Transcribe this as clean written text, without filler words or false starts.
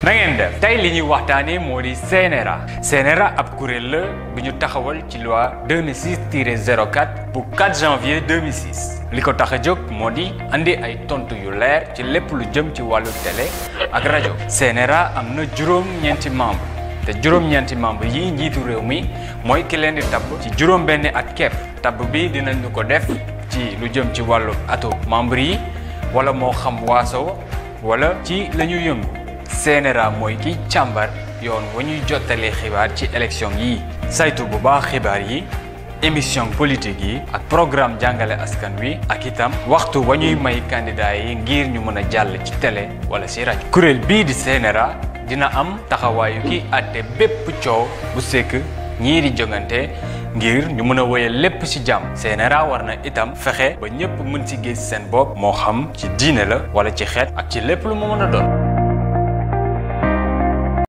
na ngeen def tey li ñuy waxtaanee moo di CNRA CNRA ab kuréel la bi ñu taxawal ci loi 2006-04 bu 4 janvier 2006 li ko tax a jóg moo di andi ay tontu yu leer ci lépp lu jëm ci wàllu télé ak rajo. CNRA am na juróom-ñeenti membre te juróom-ñeenti membre yi njiitu réew mi mooy ki leen di tabb ci juróom-benni at kepp tabb bi dinañu ko def ci lu jëm ci wàllu atu membre yi wala moo xam waaso wala ci la ñu yëngu. CNRA mooy kiy càmbar yoon wa ñuy jottalee xibaar ci élection yi saytu bu baax xibaar yi émission politique yi ak programme jàngale askan wi ak itam waxtu wa ñuy may candidat yi ngir ñu mën a jàll ci télé wala ci rajo. kuréel bii di CNRA dina am taxawaayu ki àtte bépp coow bu sekk ñii di jongante ngir ñu mën a woyal lépp ci jàmm. CNRA war na itam fexe ba ñëpp mën ci gis seen bopp moo xam ci diine la wala ci xeet ak ci lépp lu mu mën a doon.